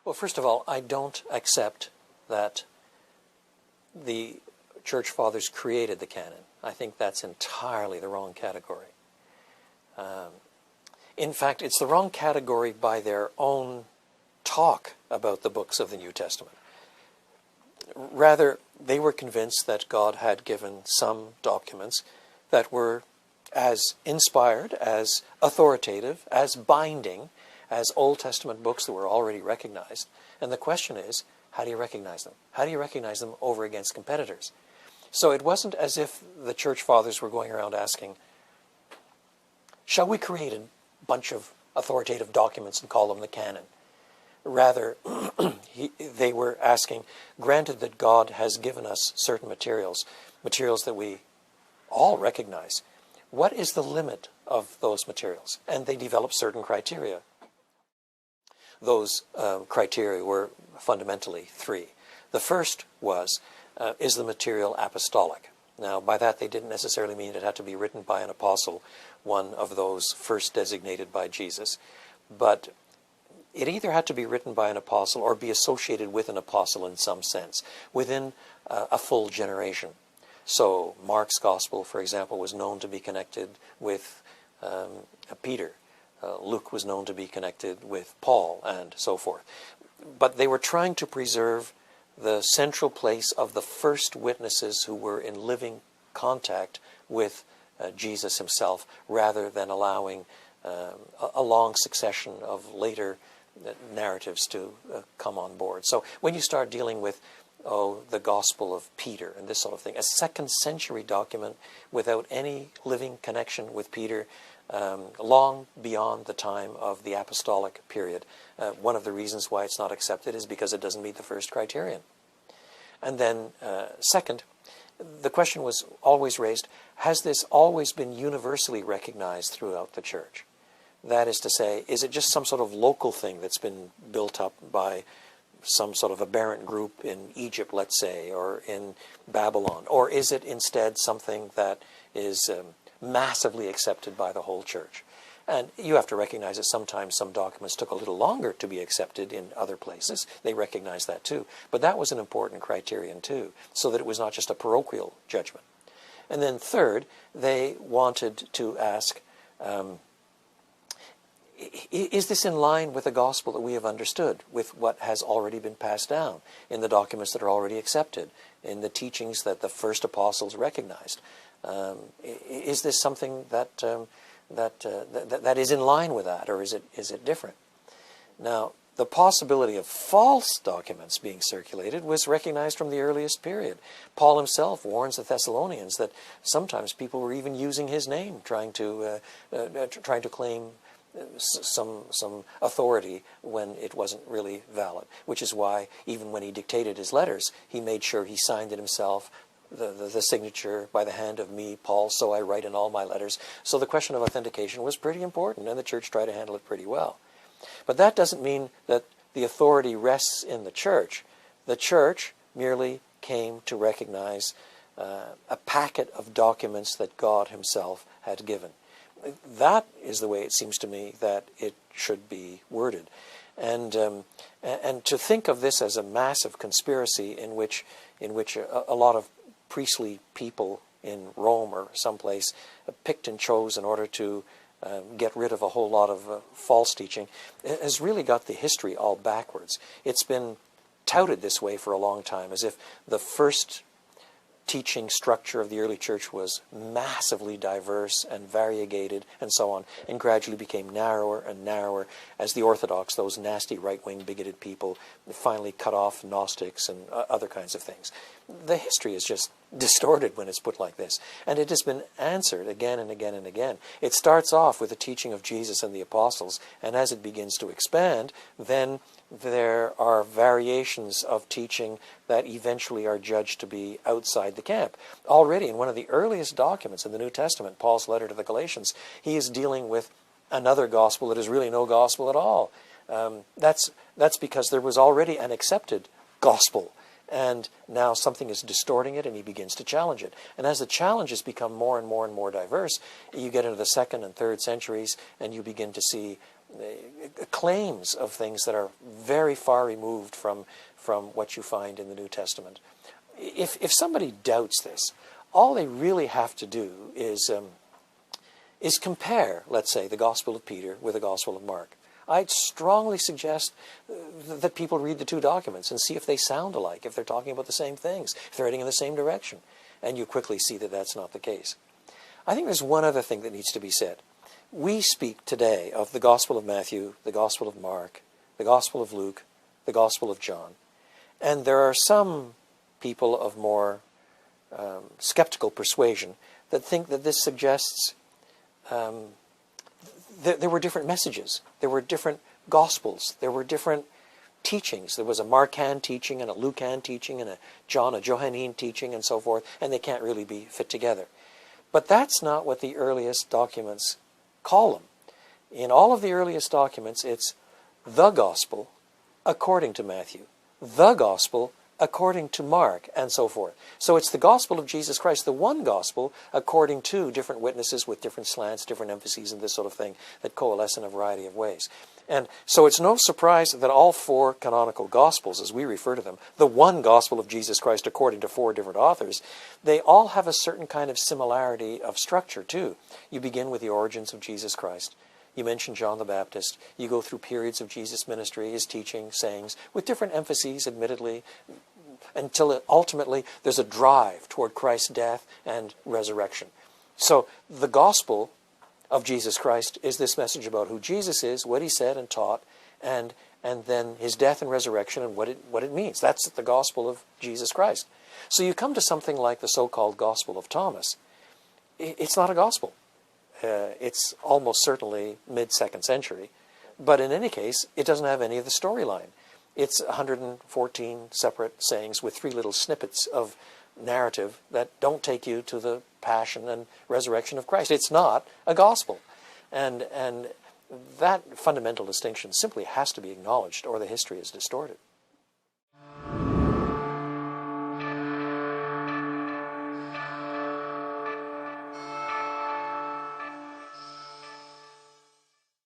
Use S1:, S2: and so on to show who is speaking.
S1: Well, first of all, I don't accept that the Church Fathers created the canon. I think that's entirely the wrong category. In fact, it's the wrong category by their own talk about the books of the New Testament. Rather, they were convinced that God had given some documents that were as inspired, as authoritative, as binding as Old Testament books that were already recognized. And the question is, how do you recognize them? How do you recognize them over against competitors? So it wasn't as if the Church Fathers were going around asking, shall we create a bunch of authoritative documents and call them the canon? Rather, they were asking, granted that God has given us certain materials that we all recognize, what is the limit of those materials? And they developed certain criteria. Those criteria were fundamentally three. The first was, is the material apostolic? Now, by that they didn't necessarily mean it had to be written by an apostle, one of those first designated by Jesus, but it either had to be written by an apostle or be associated with an apostle in some sense, within a full generation. So Mark's Gospel, for example, was known to be connected with Peter. Luke was known to be connected with Paul, and so forth. But they were trying to preserve the central place of the first witnesses who were in living contact with Jesus himself, rather than allowing a long succession of later narratives to come on board. So when you start dealing with the Gospel of Peter and this sort of thing, a second century document without any living connection with Peter, long beyond the time of the apostolic period, one of the reasons why it's not accepted is because it doesn't meet the first criterion. And then second, the question was always raised, has this always been universally recognized throughout the church? That is to say, is it just some sort of local thing that's been built up by some sort of aberrant group in Egypt, let's say, or in Babylon? Or is it instead something that is massively accepted by the whole church? And you have to recognize that sometimes some documents took a little longer to be accepted in other places. They recognize that too. But that was an important criterion too, so that it was not just a parochial judgment. And then third, they wanted to ask, is this in line with the gospel that we have understood, with what has already been passed down in the documents that are already accepted, in the teachings that the first apostles recognized? Is this something that that is in line with that, or is it different? Now, the possibility of false documents being circulated was recognized from the earliest period. Paul himself warns the Thessalonians that sometimes people were even using his name, trying to claim some authority when it wasn't really valid, which is why even when he dictated his letters, he made sure he signed it himself, the signature by the hand of me, Paul, so I write in all my letters. So the question of authentication was pretty important, and the church tried to handle it pretty well. But that doesn't mean that the authority rests in the church. The church merely came to recognize a packet of documents that God himself had given. That is the way it seems to me that it should be worded. And to think of this as a massive conspiracy in which a lot of priestly people in Rome or someplace picked and chose in order to get rid of a whole lot of false teaching, has really got the history all backwards. It's been touted this way for a long time, as if the first teaching structure of the early church was massively diverse and variegated and so on, and gradually became narrower and narrower as the Orthodox, those nasty right-wing bigoted people, finally cut off Gnostics and other kinds of things. The history is just distorted when it's put like this, and it has been answered again and again and again. It starts off with the teaching of Jesus and the apostles, and as it begins to expand, then there are variations of teaching that eventually are judged to be outside the camp. Already in one of the earliest documents in the New Testament, Paul's letter to the Galatians, he is dealing with another gospel that is really no gospel at all. That's because there was already an accepted gospel, and now something is distorting it, and he begins to challenge it. And as the challenges become more and more and more diverse, you get into the 2nd and 3rd centuries, and you begin to see claims of things that are very far removed from what you find in the New Testament. If somebody doubts this, all they really have to do is compare, let's say, the Gospel of Peter with the Gospel of Mark. I'd strongly suggest that people read the two documents and see if they sound alike, if they're talking about the same things, if they're heading in the same direction. And you quickly see that that's not the case. I think there's one other thing that needs to be said. We speak today of the Gospel of Matthew, the Gospel of Mark, the Gospel of Luke, the Gospel of John. And there are some people of more skeptical persuasion that think that this suggests there were different messages. There were different Gospels. There were different teachings. There was a Markan teaching and a Lucan teaching and a Johannine teaching and so forth, and they can't really be fit together. But that's not what the earliest documents call them. In all of the earliest documents, it's the Gospel according to Matthew, the Gospel according to Mark, and so forth. So it's the Gospel of Jesus Christ, the one Gospel, according to different witnesses with different slants, different emphases, and this sort of thing that coalesce in a variety of ways. And so it's no surprise that all four canonical Gospels, as we refer to them, the one Gospel of Jesus Christ according to four different authors, they all have a certain kind of similarity of structure too. You begin with the origins of Jesus Christ. You mention John the Baptist. You go through periods of Jesus' ministry, his teaching, sayings, with different emphases, admittedly, until ultimately there's a drive toward Christ's death and resurrection. So the gospel of Jesus Christ is this message about who Jesus is, what he said and taught, and then his death and resurrection and what it means. That's the gospel of Jesus Christ. So you come to something like the so-called Gospel of Thomas. It's not a gospel. It's almost certainly mid-2nd century. But in any case, it doesn't have any of the storyline. It's 114 separate sayings with 3 little snippets of narrative that don't take you to the passion and resurrection of Christ. It's not a gospel. And that fundamental distinction simply has to be acknowledged, or the history is distorted.